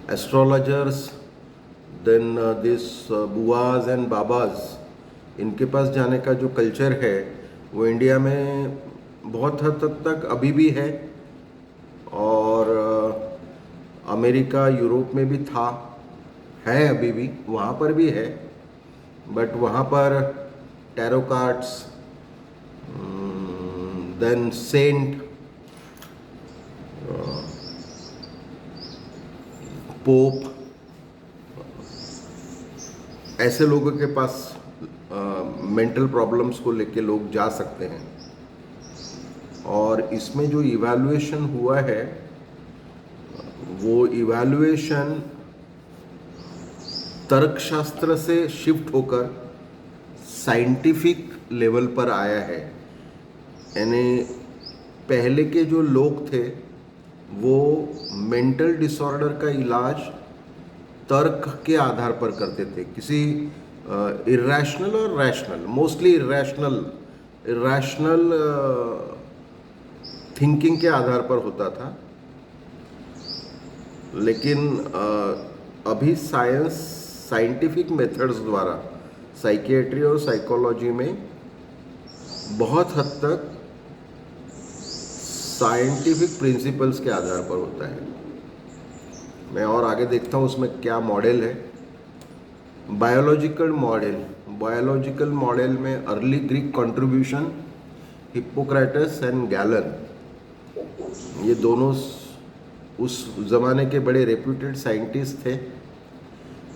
Astrologers, then this बुआज and बाबाज, इनके पास जाने का जो कल्चर है वो इंडिया में बहुत हद तक अभी भी है। और अमेरिका यूरोप में भी था, है अभी भी, वहाँ पर भी है। बट वहाँ पर tarot cards, then saint, pope, ऐसे लोगों के पास मेंटल प्रॉब्लम्स को लेके लोग जा सकते हैं। और इसमें जो इवैल्यूएशन हुआ है वो इवैल्यूएशन तर्कशास्त्र से शिफ्ट होकर साइंटिफिक लेवल पर आया है। यानी पहले के जो लोग थे वो मेंटल डिसऑर्डर का इलाज तर्क के आधार पर करते थे, किसी इरेशनल और रैशनल, मोस्टली इरेशनल थिंकिंग के आधार पर होता था। लेकिन अभी साइंटिफिक मेथड्स द्वारा साइकियाट्री और साइकोलॉजी में बहुत हद तक साइंटिफिक प्रिंसिपल्स के आधार पर होता है। मैं और आगे देखता हूँ उसमें क्या मॉडल है। बायोलॉजिकल मॉडल में early Greek contribution, Hippocrates and gallon, ये दोनों उस ज़माने के बड़े रेप्यूटेड साइंटिस्ट थे।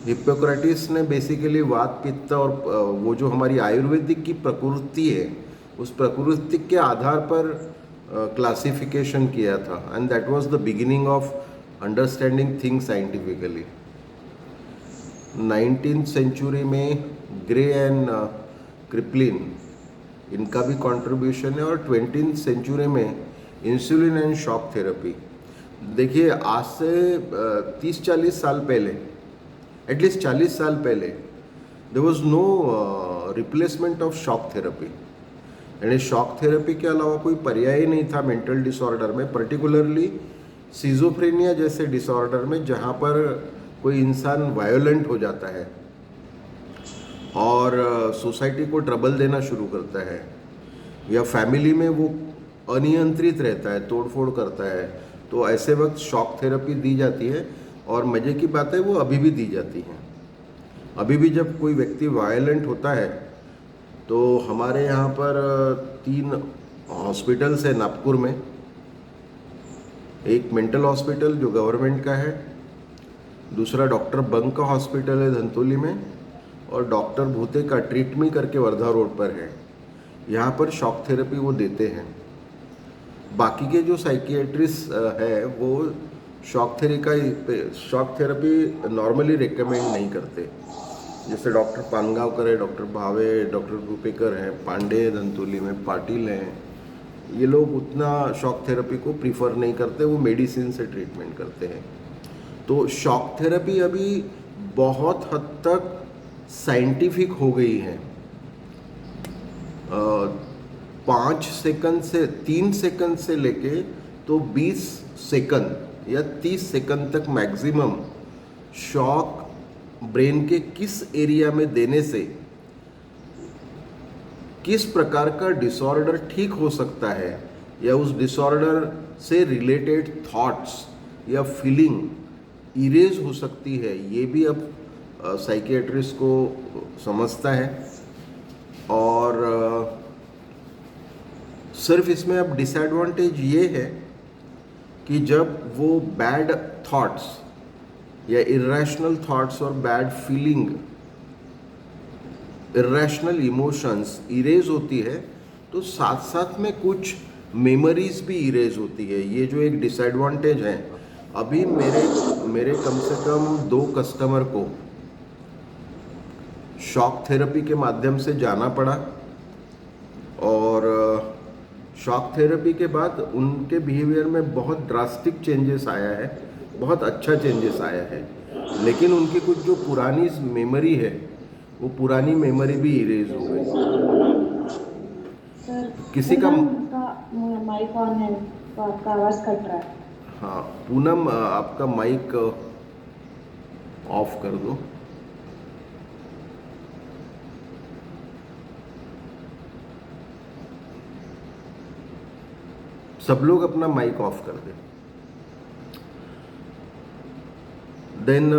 हिप्पोक्रेटिस ने बेसिकली वात पित्त और वो जो हमारी आयुर्वेदिक की प्रकृति है उस प्रकृति के आधार पर क्लासिफिकेशन किया था, and that was the beginning of understanding things scientifically. 19th century में ग्रे एंड क्रिपलिन, इनका भी कंट्रीब्यूशन है। और 20th सेंचुरी में इंसुलिन एंड शॉक थेरेपी। देखिए आज से 30-40 साल पहले, एटलीस्ट 40 साल पहले, there was no replacement of shock therapy. यानी शॉक थेरेपी के अलावा कोई पर्याय ही नहीं था मेंटल डिसऑर्डर में, पर्टिकुलरली सिजोफ्रेनिया जैसे डिसऑर्डर में, जहाँ पर कोई इंसान वायोलेंट हो जाता है और सोसाइटी को ट्रबल देना शुरू करता है, या फैमिली में वो अनियंत्रित रहता है, तोड़फोड़ करता है, तो ऐसे वक्त शॉक थेरेपी दी जाती है। और मज़े की बात है वो अभी भी दी जाती हैं। अभी भी जब कोई व्यक्ति वायलेंट होता है तो हमारे यहाँ पर 3 हॉस्पिटल्स है नागपुर में। एक मेंटल हॉस्पिटल जो गवर्नमेंट का है, दूसरा डॉक्टर बंग का हॉस्पिटल है धंतोली में, और डॉक्टर भूते का ट्रीटमी करके वर्धा रोड पर है। यहाँ पर शॉक थेरेपी वो देते हैं। बाकी के जो साइकियाट्रिस्ट है वो शॉक थेरेपी नॉर्मली रिकमेंड नहीं करते। जैसे डॉक्टर पानगांवकर है, डॉक्टर भावे, डॉक्टर रूपेकर हैं, पांडे धंतोली में, पाटिल हैं, ये लोग उतना शॉक थेरेपी को प्रीफर नहीं करते, वो मेडिसिन से ट्रीटमेंट करते हैं। तो शॉक थेरेपी अभी बहुत हद तक साइंटिफिक हो गई है। 5 सेकंड से 3 सेकंड से लेके तो 20 सेकंड या 30 सेकंड तक मैक्सिमम शॉक ब्रेन के किस एरिया में देने से किस प्रकार का डिसऑर्डर ठीक हो सकता है, या उस डिसऑर्डर से रिलेटेड थॉट्स या फीलिंग इरेज हो सकती है, ये भी अब साइकियाट्रिस्ट को समझता है। और सिर्फ इसमें अब डिसएडवांटेज ये है कि जब वो बैड थॉट्स या इरेशनल थॉट्स और bad feeling, irrational emotions erase होती है, तो साथ साथ में कुछ मेमोरीज भी इरेज होती है। ये जो एक डिसएडवांटेज है, अभी मेरे कम से कम 2 कस्टमर को शॉक थेरेपी के माध्यम से जाना पड़ा, और शॉक थेरेपी के बाद उनके बिहेवियर में बहुत ड्रास्टिक चेंजेस आया है, बहुत अच्छा चेंजेस आया है। लेकिन उनकी कुछ जो पुरानी मेमोरी है वो पुरानी मेमोरी भी इरेज हो गई। सर किसी का माइक ऑन है तो आपका आवाज़ कट रहा है। हाँ पूनम, आपका माइक ऑफ कर दो। सब लोग अपना माइक ऑफ कर दें। देन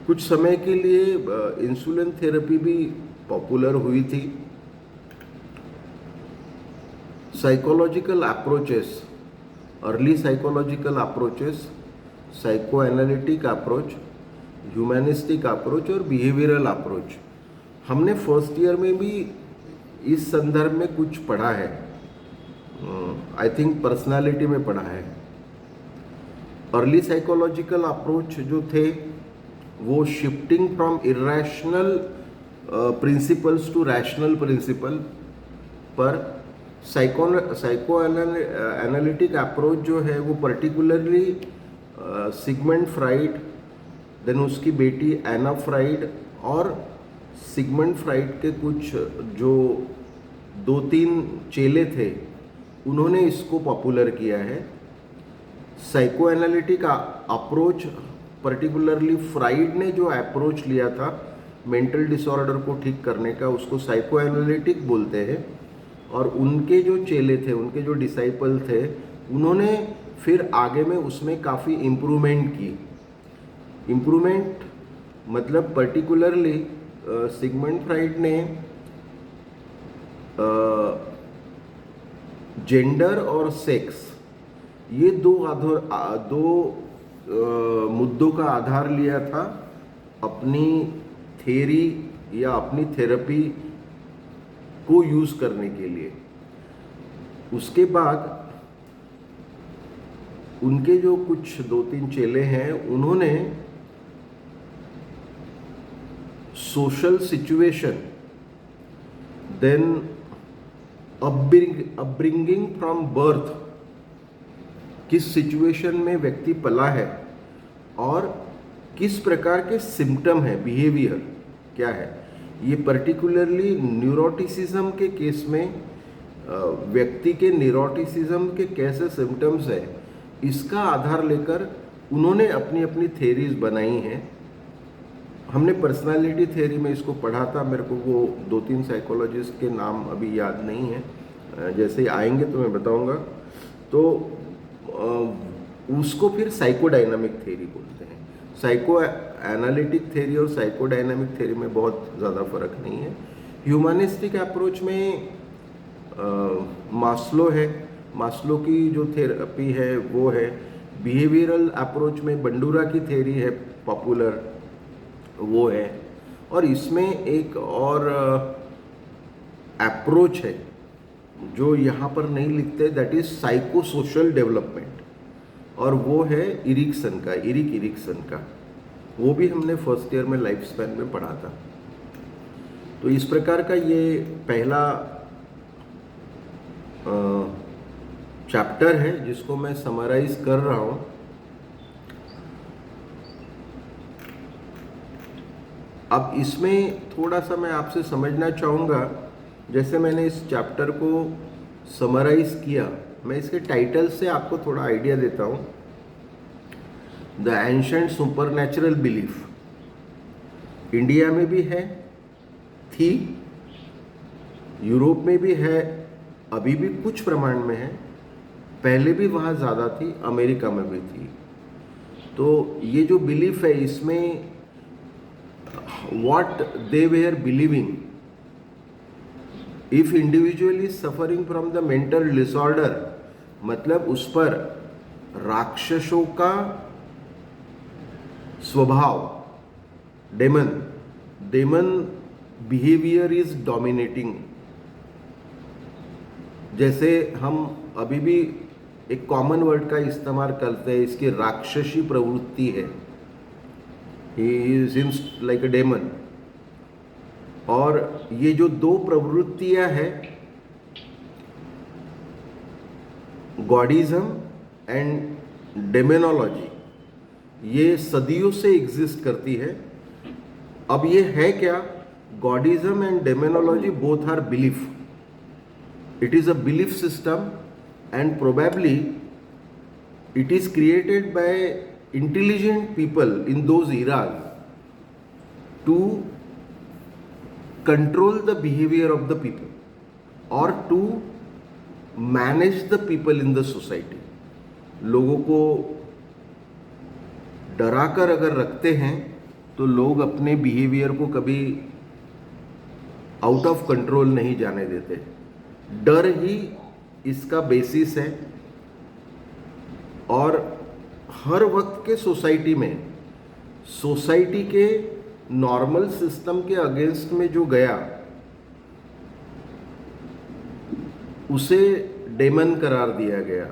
कुछ समय के लिए इंसुलिन थेरेपी भी पॉपुलर हुई थी। Psychological approaches, early psychological approaches, psycho analytic approach, humanistic approach और बिहेवियरल अप्रोच, हमने फर्स्ट ईयर में भी इस संदर्भ में कुछ पढ़ा है। आई थिंक पर्सनालिटी में पढ़ा है। अर्ली साइकोलॉजिकल अप्रोच जो थे वो shifting from irrational principles to rational principle पर, साइको एनालिटिक अप्रोच जो है वो पर्टिकुलरली सिगमंड फ्राइड, देन उसकी बेटी एना फ्राइड और सिगमंड फ्राइड के कुछ जो 2-3 चेले थे उन्होंने इसको पॉपुलर किया है। Psycho analytic approach, particularly fried ने जो अप्रोच लिया था मेंटल डिसऑर्डर को ठीक करने का, उसको साइको एनालिटिक बोलते हैं। और उनके जो चेले थे, उनके जो डिसाइपल थे, उन्होंने फिर आगे में उसमें काफ़ी इम्प्रूवमेंट की। इम्प्रूवमेंट मतलब पर्टिकुलरली सिगमंड फ्राइड ने जेंडर और सेक्स, ये दो मुद्दों का आधार लिया था अपनी थेरी या अपनी थेरेपी को यूज़ करने के लिए। उसके बाद उनके जो कुछ 2-3 चेले हैं, उन्होंने social situation, then upbringing from birth, किस सिचुएशन में व्यक्ति पला है और किस प्रकार के सिम्टम है, बिहेवियर क्या है, ये पर्टिकुलरली न्यूरोटिसिज्म के केस में व्यक्ति के न्यूरोटिसिज्म के कैसे सिम्टम्स है, इसका आधार लेकर उन्होंने अपनी अपनी थेरीज बनाई हैं। हमने पर्सनालिटी थ्योरी में इसको पढ़ा था, मेरे को वो 2-3 साइकोलॉजिस्ट के नाम अभी याद नहीं है, जैसे ही आएंगे तो मैं बताऊंगा। तो उसको फिर साइकोडायनामिक थ्योरी बोलते हैं। साइको एनालिटिक थ्योरी और साइकोडायनामिक थ्योरी में बहुत ज़्यादा फर्क नहीं है। ह्यूमनिस्टिक अप्रोच में मास्लो है, मास्लो की जो थेरेपी है वो है। बिहेवियरल अप्रोच में बंडूरा की थ्योरी है पॉपुलर, वो है। और इसमें एक और अप्रोच है जो यहाँ पर नहीं लिखते, that is psycho social development, और वो है इरिक्सन का, इरिक्सन का। वो भी हमने फर्स्ट ईयर में लाइफ स्पैन में पढ़ा था। तो इस प्रकार का ये पहला चैप्टर है जिसको मैं समराइज कर रहा हूँ। अब इसमें थोड़ा सा मैं आपसे समझना चाहूँगा, जैसे मैंने इस चैप्टर को समराइज किया, मैं इसके टाइटल से आपको थोड़ा आइडिया देता हूँ। The ancient supernatural belief, India में भी है, थी, यूरोप में भी है, अभी भी कुछ प्रमाण में है, पहले भी वहाँ ज़्यादा थी, अमेरिका में भी थी। तो ये जो बिलीफ है इसमें what they were believing, if individual is suffering from the mental disorder, मतलब उस पर राक्षसों का स्वभाव, डेमन बिहेवियर इज डोमिनेटिंग। जैसे हम अभी भी एक कॉमन वर्ड का इस्तेमाल करते हैं, इसकी राक्षसी प्रवृत्ति है, he seems like a demon. और ये जो दो प्रवृत्तियां हैं, गॉडिज्म एंड डेमोनोलॉजी, ये सदियों से एग्जिस्ट करती है। अब ये है क्या? Godism and demonology both are belief, it is a belief system and probably it is created by intelligent people in those eras to control the behavior of the people or to manage the people in the society. लोगों को डरा कर अगर रखते हैं तो लोग अपने बिहेवियर को कभी आउट ऑफ कंट्रोल नहीं जाने देते. डर ही इसका बेसिस है. और हर वक्त के सोसाइटी में सोसाइटी के नॉर्मल सिस्टम के अगेंस्ट में जो गया उसे डेमन करार दिया गया.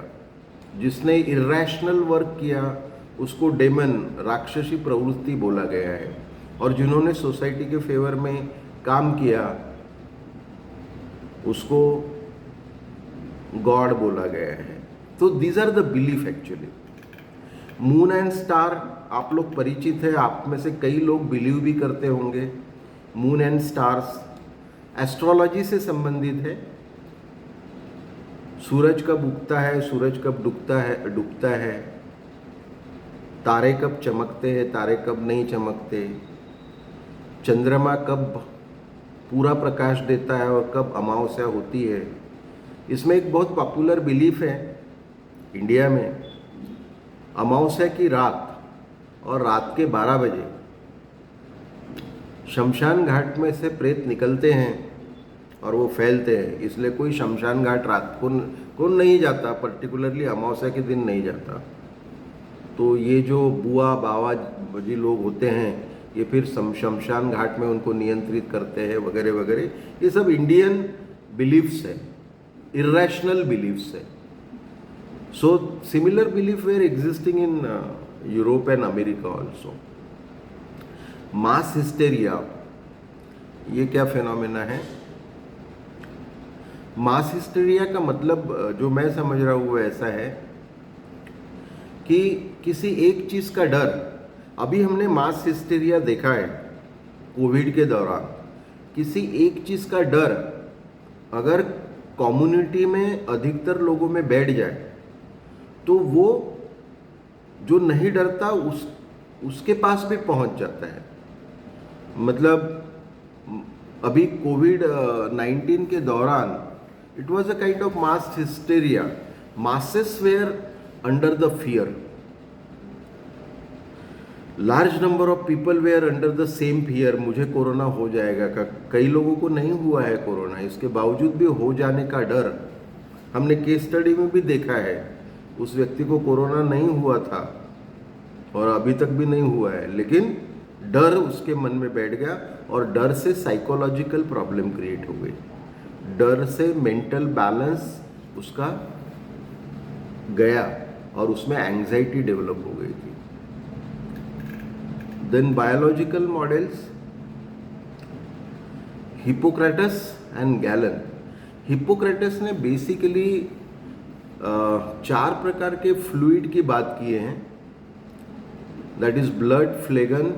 जिसने इरेशनल वर्क किया उसको डेमन, राक्षसी प्रवृत्ति बोला गया है. और जिन्होंने सोसाइटी के फेवर में काम किया उसको गॉड बोला गया है. तो these are the belief actually. Moon and star आप लोग परिचित है, आप में से कई लोग बिलीव भी करते होंगे. मून एंड स्टार्स एस्ट्रोलॉजी से संबंधित है. सूरज कब उगता है, सूरज कब डूबता है, तारे कब चमकते हैं, तारे कब नहीं चमकते, चंद्रमा कब पूरा प्रकाश देता है और कब अमावस्या होती है. इसमें एक बहुत पॉपुलर बिलीफ है इंडिया में, अमावस्या की रात और रात के 12 बजे शमशान घाट में से प्रेत निकलते हैं और वो फैलते हैं. इसलिए कोई शमशान घाट रात को नहीं जाता, पर्टिकुलरली अमावस्या के दिन नहीं जाता. तो ये जो बुआ बाबा जी लोग होते हैं ये फिर शमशान घाट में उनको नियंत्रित करते हैं वगैरह वगैरह. ये सब इंडियन बिलीफ्स है, इरेशनल बिलीफ्स है. So similar belief were existing in Europe and America also. Mass hysteria, ये क्या फिनोमेना है? मास हिस्टेरिया का मतलब जो मैं समझ रहा हूँ वो ऐसा है कि किसी एक चीज़ का डर. अभी हमने मास हिस्टेरिया देखा है कोविड के दौरान. किसी एक चीज़ का डर अगर कम्युनिटी में अधिकतर लोगों में बैठ जाए तो वो जो नहीं डरता उसके पास भी पहुंच जाता है. मतलब अभी कोविड-19 के दौरान it was a kind of mass hysteria. Masses were under the fear. Large number of people were under the same fear. मुझे कोरोना हो जाएगा का. कई लोगों को नहीं हुआ है कोरोना, इसके बावजूद भी हो जाने का डर. हमने केस स्टडी में भी देखा है उस व्यक्ति को कोरोना नहीं हुआ था और अभी तक भी नहीं हुआ है, लेकिन डर उसके मन में बैठ गया और डर से साइकोलॉजिकल प्रॉब्लम क्रिएट हो गई. डर से मेंटल बैलेंस उसका गया और उसमें एंजाइटी डेवलप हो गई थी. Then biological models, Hippocrates and Galen. Hippocrates ने बेसिकली 4 प्रकार के फ्लूइड की बात किए हैं. That is blood, phlegm,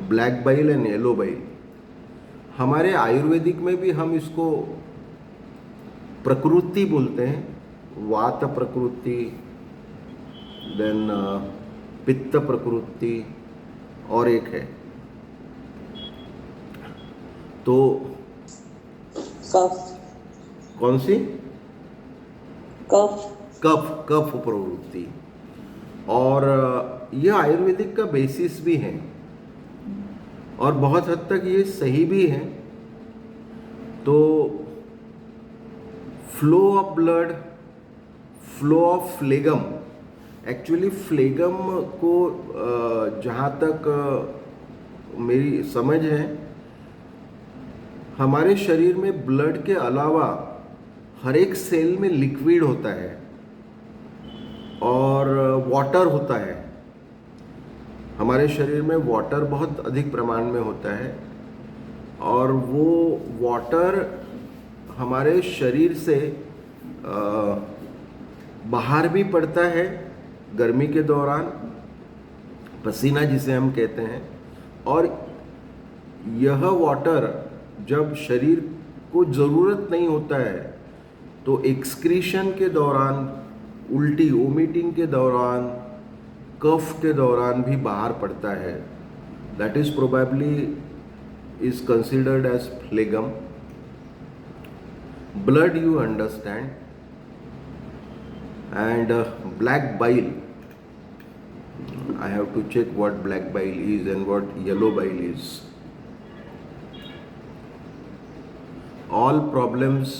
black bile and yellow bile. हमारे आयुर्वेदिक में भी हम इसको प्रकृति बोलते हैं. वात प्रकृति, देन पित्त प्रकृति और एक है तो कफ. कौन सी? कफ प्रवृत्ति. और यह आयुर्वेदिक का बेसिस भी है और बहुत हद तक ये सही भी है. तो flow of blood, flow of phlegm. Actually phlegm को जहाँ तक मेरी समझ है हमारे शरीर में ब्लड के अलावा हर एक सेल में लिक्विड होता है और वाटर होता है. हमारे शरीर में वाटर बहुत अधिक प्रमाण में होता है और वो वाटर हमारे शरीर से बाहर भी पड़ता है गर्मी के दौरान, पसीना जिसे हम कहते हैं. और यह वाटर जब शरीर को ज़रूरत नहीं होता है तो एक्सक्रीशन के दौरान, उल्टी वोमिटिंग के दौरान कफ के दौरान भी बाहर पड़ता है, that is probably is considered as phlegm. Blood you understand, and black bile, I have to check what black bile is and what yellow bile is. All problems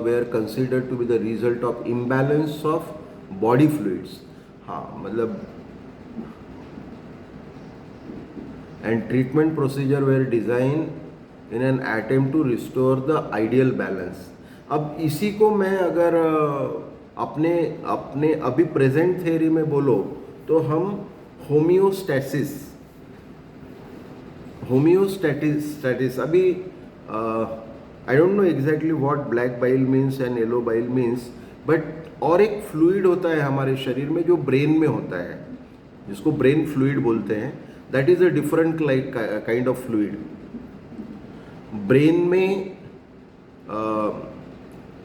were considered to be the result of imbalance of body fluids. हाँ मतलब and treatment procedure were designed in an attempt to restore the ideal balance. अब इसी को मैं अगर अपने अपने अभी प्रेजेंट थ्योरी में बोलो तो हम होमियोस्टैटिस अभी I don't know exactly what black bile means and yellow bile means, but और एक फ्लूइड होता है हमारे शरीर में जो ब्रेन में होता है, जिसको ब्रेन फ्लूइड बोलते हैं. That is a different kind of fluid. Brain में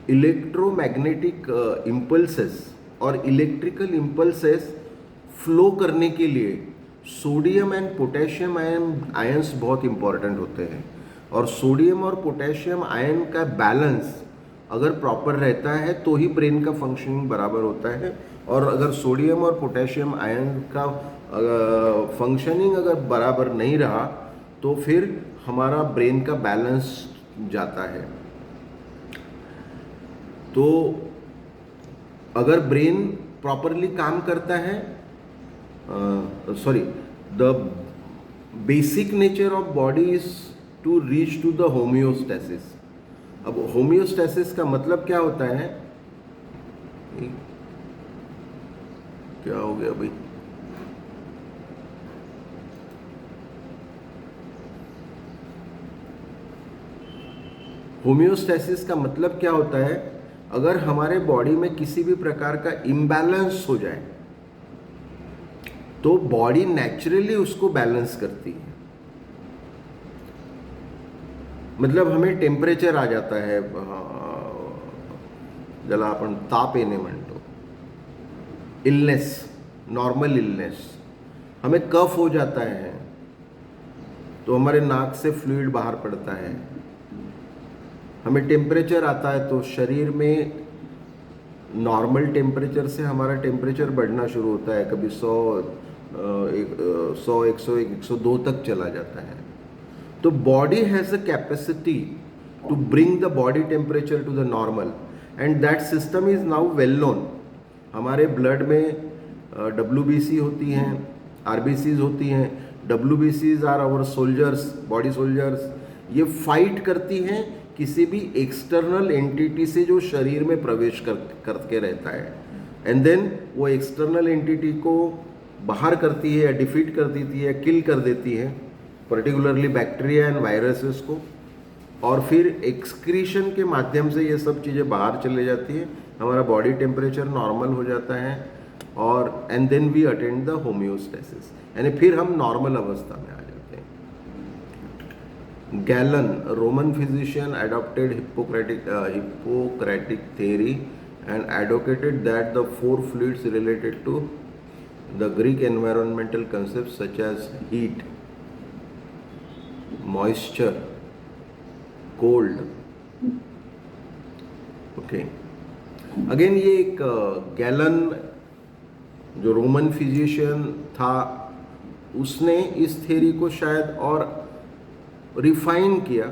इलेक्ट्रोमैग्नेटिक इम्पल्सेस और इलेक्ट्रिकल इम्पल्सेस फ्लो करने के लिए सोडियम एंड पोटेशियम आयन्स बहुत इंपॉर्टेंट होते हैं. और सोडियम और पोटेशियम आयन का बैलेंस अगर प्रॉपर रहता है तो ही ब्रेन का फंक्शनिंग बराबर होता है. और अगर सोडियम और पोटेशियम आयन का फंक्शनिंग अगर बराबर नहीं रहा तो फिर हमारा ब्रेन का बैलेंस जाता है. तो अगर ब्रेन प्रॉपरली काम करता है, the basic nature of body is to reach to the homeostasis. अब होम्योस्टैसिस का मतलब क्या होता है? क्या हो गया भाई? होम्योस्टैसिस का मतलब क्या होता है? अगर हमारे बॉडी में किसी भी प्रकार का इम्बैलेंस हो जाए तो बॉडी नेचुरली उसको बैलेंस करती है. मतलब हमें टेम्परेचर आ जाता है, ज्याला आपण ताप येणे म्हणतो, इलनेस, नॉर्मल इलनेस. हमें कफ हो जाता है तो हमारे नाक से फ्लूइड बाहर पड़ता है. हमें टेम्परेचर आता है तो शरीर में नॉर्मल टेम्परेचर से हमारा टेम्परेचर बढ़ना शुरू होता है, कभी 100, 101, 102 तक चला जाता है. तो body has a capacity to bring the body temperature to the normal, and that system is now well known. हमारे ब्लड में WBC होती हैं, RBCs होती हैं. WBCs are our soldiers, body soldiers. ये फाइट करती हैं किसी भी एक्सटर्नल एंटिटी से जो शरीर में प्रवेश करके रहता है, एंड देन वो एक्सटर्नल एंटिटी को बाहर करती है या डिफीट कर देती है, किल कर देती है, पर्टिकुलरली बैक्टीरिया एंड वायरसेस को. और फिर एक्सक्रीशन के माध्यम से ये सब चीज़ें बाहर चले जाती है, हमारा बॉडी टेम्परेचर नॉर्मल हो जाता है, और and then we attend the homeostasis, यानी फिर हम नॉर्मल अवस्था में आ जाते हैं. Galen, a Roman physician, adopted Hippocratic theory and advocated that the four fluids related to the Greek environmental concepts such as heat, moisture, cold. Okay. Again ये एक gallon जो रोमन फिजिशियन था, उसने इस थ्योरी को शायद और रिफाइन किया.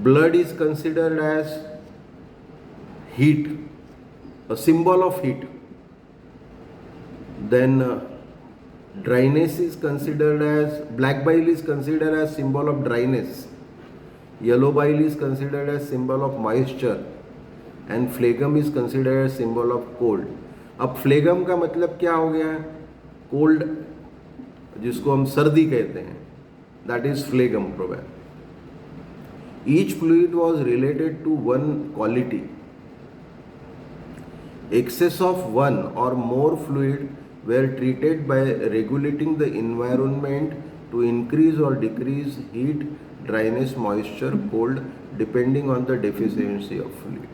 Blood is considered as heat, a symbol of heat. Then dryness is considered as, black bile is considered as symbol of dryness, yellow bile is considered as symbol of moisture, and phlegm is considered as symbol of cold. अब phlegm का मतलब क्या हो गया? Cold, जिसको हम सर्दी कहते हैं, that is phlegm proverb. Each fluid was related to one quality. Excess of one or more fluid were treated by regulating the environment to increase or decrease heat, dryness, moisture, cold, depending on the deficiency of fluid.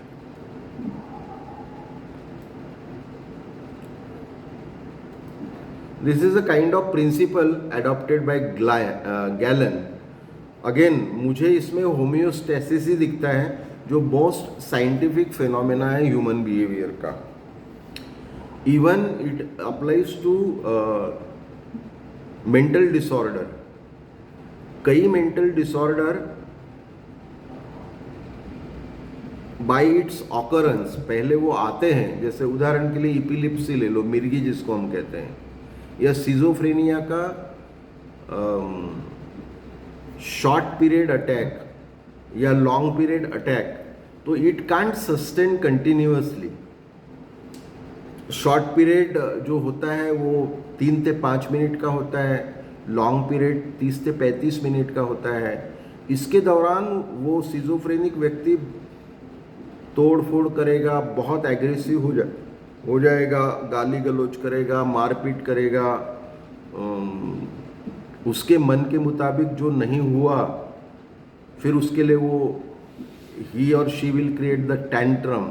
This is a kind of principle adopted by Galen. Again मुझे इसमें homeostasis ही दिखता है जो most scientific phenomena है human behaviour का. Even it applies to mental disorder. कई mental disorder by its occurrence पहले वो आते हैं, जैसे उदाहरण के लिए इपिलिप्सी ले लो, मिर्गी जिसको हम कहते हैं, या सिजोफ्रेनिया का शॉर्ट पीरियड अटैक या लॉन्ग पीरियड अटैक, तो it can't sustain continuously. Short period जो होता है वो 3 से 5 मिनट का होता है, लॉन्ग पीरियड 30 से 35 मिनट का होता है. इसके दौरान वो सिजोफ्रेनिक व्यक्ति तोड़ फोड़ करेगा, बहुत एग्रेसिव हो जाएगा, गाली गलौज करेगा, मारपीट करेगा, उसके मन के मुताबिक जो नहीं हुआ फिर उसके लिए वो ही और she will create the tantrum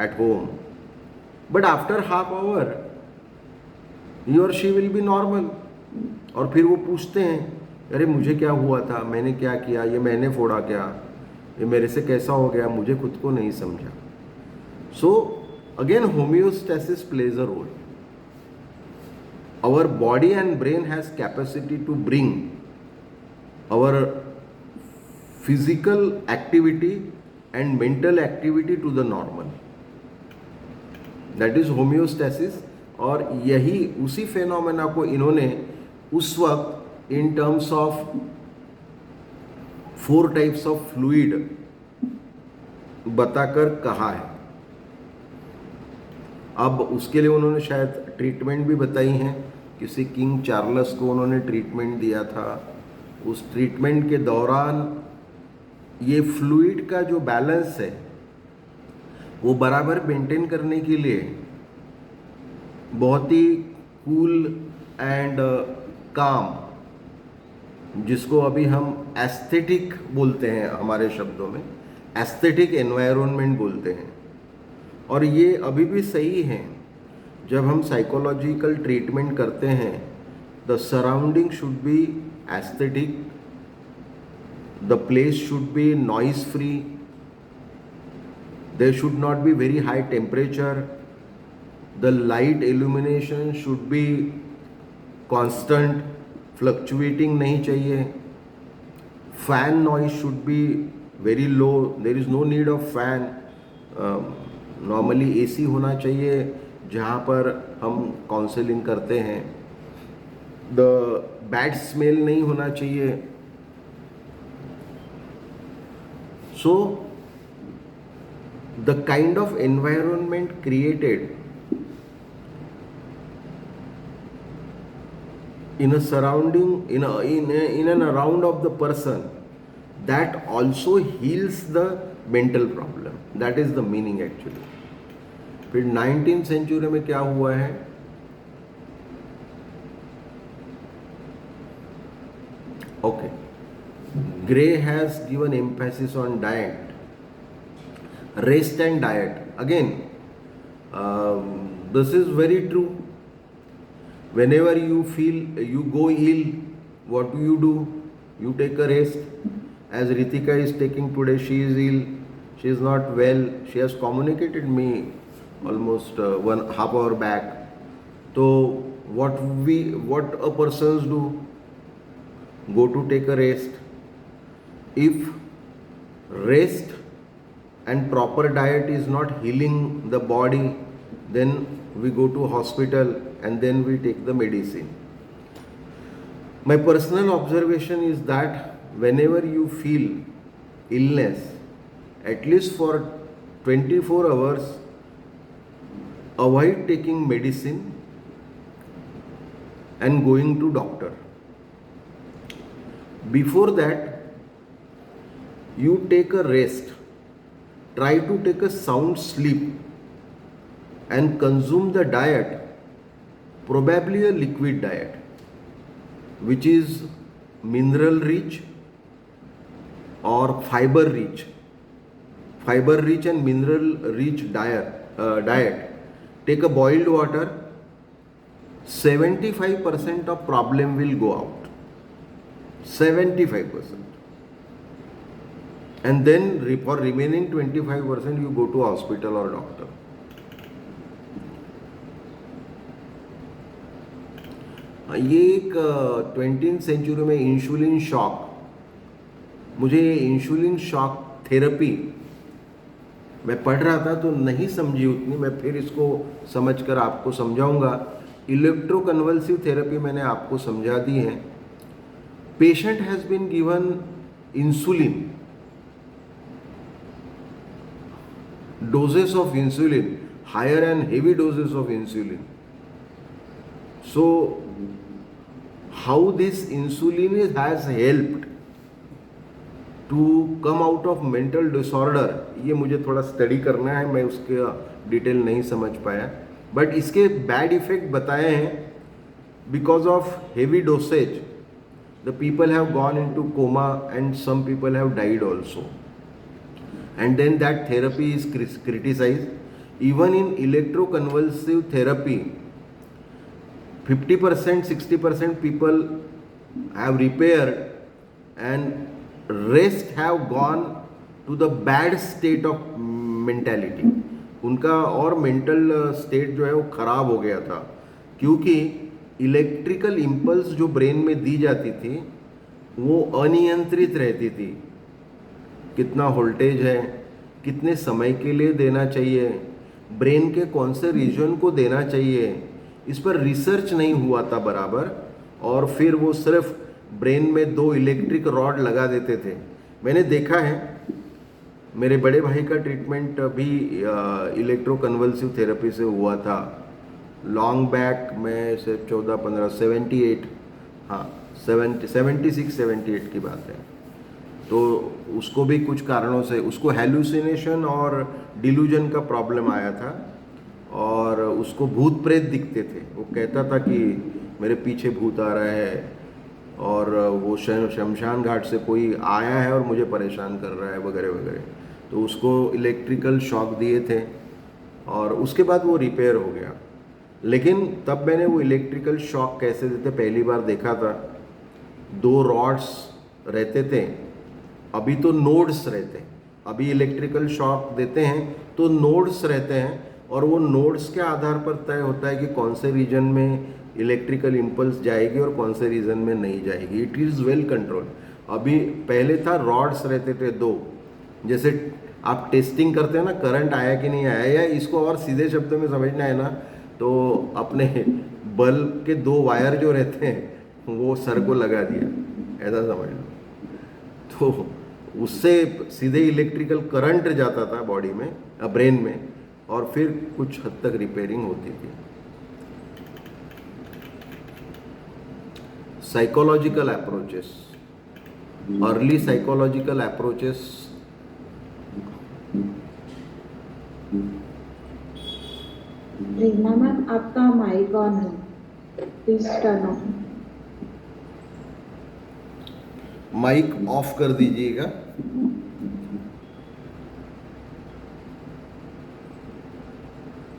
at home. But after half hour ही और शी विल बी नॉर्मल. और फिर वो पूछते हैं, अरे मुझे क्या हुआ था, मैंने क्या किया, ये मैंने फोड़ा क्या, ये मेरे से कैसा हो गया, मुझे खुद को नहीं समझा. So again homeostasis plays a role. Our body and brain has capacity to bring our physical activity and mental activity to the normal. That is homeostasis. और यही उसी फेनोमेना को इन्होंने उस वक्त in terms of 4 types of fluid बताकर कहा है. अब उसके लिए उन्होंने शायद ट्रीटमेंट भी बताई हैं. किसी किंग चार्ल्स को उन्होंने ट्रीटमेंट दिया था. उस ट्रीटमेंट के दौरान ये फ्लूइड का जो बैलेंस है वो बराबर मेंटेन करने के लिए बहुत ही कूल एंड काम, जिसको अभी हम एस्थेटिक बोलते हैं, हमारे शब्दों में एस्थेटिक एनवायरनमेंट बोलते हैं. और ये अभी भी सही है. जब हम साइकोलॉजिकल ट्रीटमेंट करते हैं, the surrounding should be aesthetic, the place should be noise free, there should not be very high temperature, the light illumination should be constant, fluctuating नहीं चाहिए, fan noise should be very low, there is no need of fan. Normally AC होना चाहिए जहाँ पर हम counselling करते हैं. The bad smell नहीं होना चाहिए. So the kind of environment created in a surrounding in and around of the person, that also heals the mental problem. That is the meaning actually. फिर 19th सेंचुरी में क्या हुआ है, okay, grey has given emphasis on diet, rest and diet. Again this is very true. Whenever you feel you go ill, what do? You take a rest. As Ritika is taking today, she is ill, she is not well. She has communicated me almost 1/2 hour back. So what a persons do? Go to take a rest. If rest and proper diet is not healing the body, then we go to hospital and then we take the medicine. My personal observation is that whenever you feel illness, at least for 24 hours, avoid taking medicine and going to doctor. Before that, you take a rest, try to take a sound sleep and consume the diet, probably a liquid diet, which is mineral rich or fiber rich and mineral rich diet. Take a boiled water, 75% of problem will go out. 75%. And then for remaining 25% you go to hospital or doctor. ये एक 20th century में insulin shock, मुझे insulin shock therapy मैं पढ़ रहा था तो नहीं समझी उतनी, मैं फिर इसको समझकर आपको समझाऊंगा। इलेक्ट्रोकन्वल्सिव थेरेपी मैंने आपको समझा दी है। Patient has been given insulin, doses of insulin, higher and heavy doses of insulin. So how this insulin has helped to come out of mental disorder, ये मुझे थोड़ा स्टडी करना है, मैं उसके डिटेल नहीं समझ पाया, बट इसके बैड इफेक्ट बताए हैं। Because of heavy dosage the people have gone into coma and some people have died also, and then that therapy is criticized. Even in electroconvulsive therapy, 50% 60% people have repaired and rest have gone to the bad state of mentality. उनका और mental state जो है वो खराब हो गया था, क्योंकि इलेक्ट्रिकल इम्पल्स जो ब्रेन में दी जाती थी वो अनियंत्रित रहती थी। कितना वोल्टेज है, कितने समय के लिए देना चाहिए, ब्रेन के कौन से रीजन को देना चाहिए, इस पर रिसर्च नहीं हुआ था बराबर, और फिर वो सिर्फ ब्रेन में 2 इलेक्ट्रिक रॉड लगा देते थे। मैंने देखा है, मेरे बड़े भाई का ट्रीटमेंट भी इलेक्ट्रोकन्वल्सिव थेरेपी से हुआ था लॉन्ग बैक में, से 14-15 78, हाँ 76-78 की बात है। तो उसको भी कुछ कारणों से उसको हेलुसिनेशन और डिल्यूजन का प्रॉब्लम आया था, और उसको भूत प्रेत दिखते थे। वो कहता था कि मेरे पीछे भूत आ रहा है, और वो शमशान घाट से कोई आया है और मुझे परेशान कर रहा है वगैरह वगैरह। तो उसको इलेक्ट्रिकल शॉक दिए थे, और उसके बाद वो रिपेयर हो गया। लेकिन तब मैंने वो इलेक्ट्रिकल शॉक कैसे देते पहली बार देखा था। 2 रॉड्स रहते थे, अभी तो नोड्स रहते हैं। अभी इलेक्ट्रिकल शॉक देते हैं तो नोड्स रहते हैं, और वो नोड्स के आधार पर तय होता है कि कौन से रीजन में इलेक्ट्रिकल इम्पल्स जाएगी और कौन से रीजन में नहीं जाएगी। It is well control. अभी पहले था रॉड्स रहते थे 2, जैसे आप टेस्टिंग करते हैं ना करंट आया कि नहीं आया, या इसको और सीधे शब्दों में समझना है ना, तो अपने बल्ब के 2 वायर जो रहते हैं वो सर को लगा दिया, ऐसा समझ लो। तो उससे सीधे इलेक्ट्रिकल करंट जाता था बॉडी में, ब्रेन में, और फिर कुछ हद तक रिपेयरिंग होती थी। Psychological approaches, early psychological approaches, Reena ma'am आपका माइक ऑन है, please turn on. Mike off कर दीजिएगा।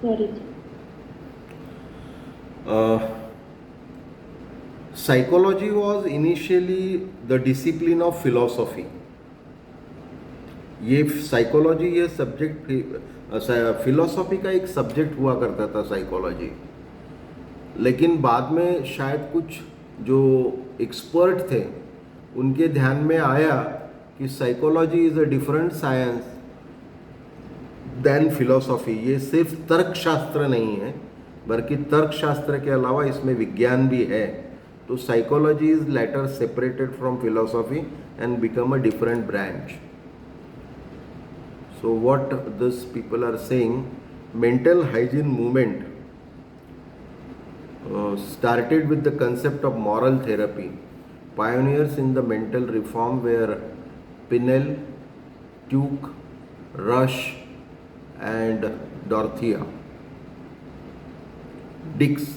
Sorry. Psychology was initially the discipline of philosophy. ये साइकोलॉजी, ये सब्जेक्ट फिलोसॉफी का एक सब्जेक्ट हुआ करता था साइकोलॉजी। लेकिन बाद में शायद कुछ जो एक्सपर्ट थे उनके ध्यान में आया कि psychology is a different science than philosophy. ये सिर्फ तर्कशास्त्र नहीं है, बल्कि तर्कशास्त्र के अलावा इसमें विज्ञान भी है। तो psychology is later separated from philosophy and become a different branch. So what these people are saying, mental hygiene movement started with the concept of moral therapy. Pioneers in the mental reform were Pinnell, Tuke, Rush and Dorothea Dix.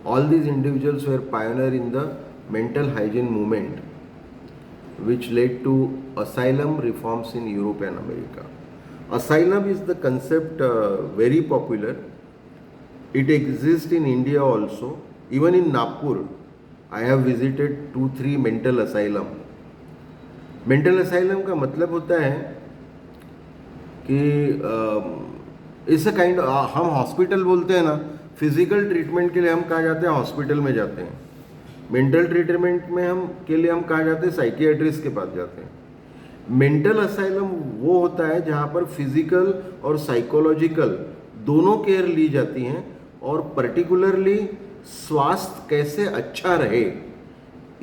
All these individuals were pioneers in the mental hygiene movement, which led to asylum reforms in Europe and America. Asylum is the concept very popular. It exists in India also. Even in Nagpur, I have visited 2-3 mental asylum. Mental asylum का मतलब होता है कि इस kind हम hospital बोलते हैं ना, फिजिकल ट्रीटमेंट के लिए हम कहाँ जाते हैं, हॉस्पिटल में जाते हैं. मेंटल ट्रीटमेंट में हम कहाँ जाते हैं, साइकियाट्रिस्ट के पास जाते हैं. मेंटल असाइलम वो होता है जहाँ पर फिजिकल और साइकोलॉजिकल दोनों केयर ली जाती हैं और पर्टिकुलरली स्वास्थ्य कैसे अच्छा रहे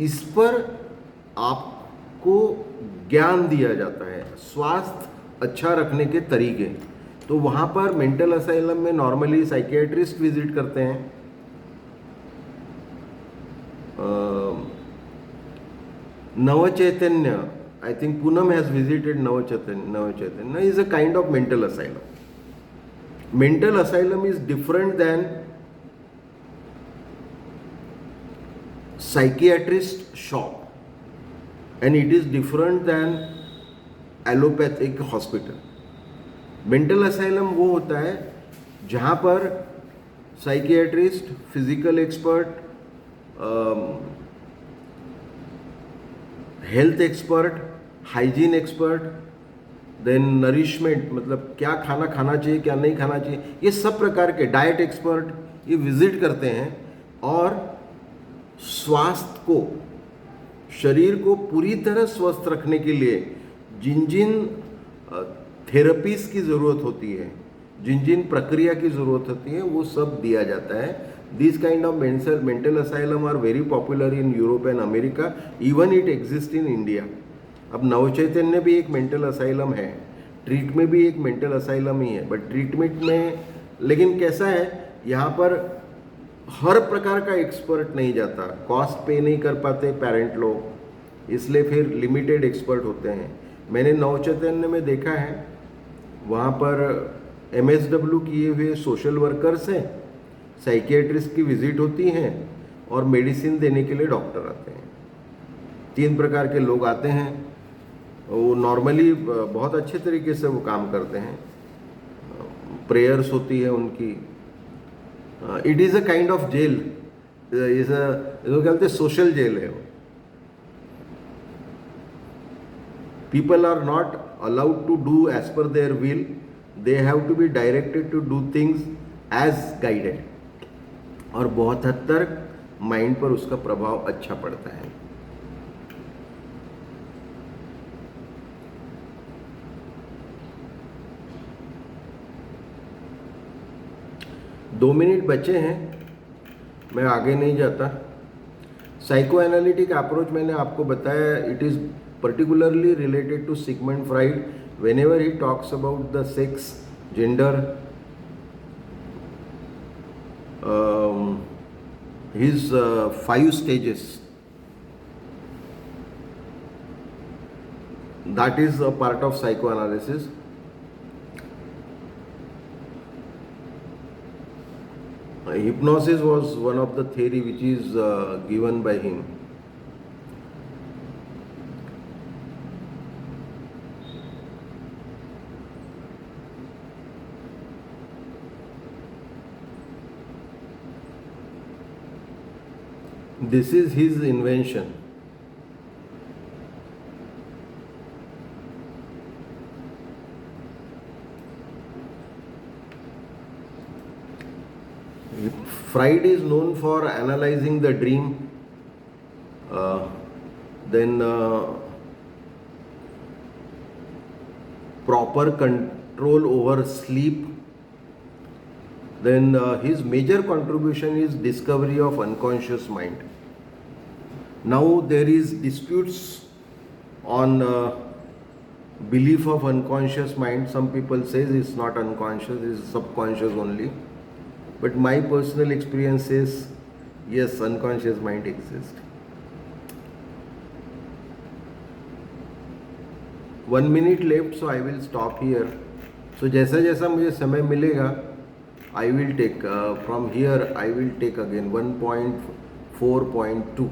इस पर आपको ज्ञान दिया जाता है, स्वास्थ्य अच्छा रखने के तरीके. तो वहाँ पर मेंटल असाइलम में नॉर्मली साइकियाट्रिस्ट विजिट करते हैं. Navchaitanya, I think Poonam has visited Navachaitanya is a kind of mental asylum. Mental asylum is different than psychiatrist shop, and it is different than allopathic hospital. Mental asylum वो होता है जहाँ पर psychiatrist, physical expert, health expert, hygiene expert, then nourishment मतलब क्या खाना खाना चाहिए क्या नहीं खाना चाहिए, ये सब प्रकार के डाइट एक्सपर्ट ये विजिट करते हैं और स्वास्थ्य को, शरीर को पूरी तरह स्वस्थ रखने के लिए जिन जिन थेरेपीज की ज़रूरत होती है, जिन जिन प्रक्रिया की ज़रूरत होती है वो सब दिया जाता है. These kind of mental asylum are very popular in Europe and America. Even it exists in India. अब नवचैतन्य भी एक मेंटल असाइलम है, ट्रीट में भी एक मेंटल असाइलम ही है, बट ट्रीटमेंट में लेकिन कैसा है यहाँ पर हर प्रकार का एक्सपर्ट नहीं जाता, कॉस्ट पे नहीं कर पाते पेरेंट लोग, इसलिए फिर लिमिटेड एक्सपर्ट होते हैं. मैंने नवचैतन्य में देखा है वहाँ पर MSW किए हुए सोशल वर्कर्स हैं, साइकियाट्रिस्ट की विजिट होती हैं और मेडिसिन देने के लिए डॉक्टर आते हैं. 3 प्रकार के लोग आते हैं. वो नॉर्मली बहुत अच्छे तरीके से वो काम करते हैं, प्रेयर्स होती है उनकी. It is a kind of jail, is जो कहते हैं सोशल जेल है वो. People are not allowed to do as per their will, they have to be directed to do things as guided. और बहुत हद तक माइंड पर उसका प्रभाव अच्छा पड़ता है. दो मिनट बचे हैं, मैं आगे नहीं जाता. साइको एनालिटिक अप्रोच मैंने आपको बताया, it is particularly related to Sigmund Freud. Whenever he talks about the sex, gender, his 5 stages, that is a part of psychoanalysis. Hypnosis was one of the theory which is given by him. This is his invention. Freud is known for analyzing the dream, then proper control over sleep. Then his major contribution is discovery of unconscious mind. Now there is disputes on belief of unconscious mind. Some people says it's not unconscious, it's subconscious only. But my personal experience is yes, unconscious mind exists. 1 minute left, so I will stop here. So जैसा जैसा मुझे समय मिलेगा, I will take from here. I will take again 1.4.2.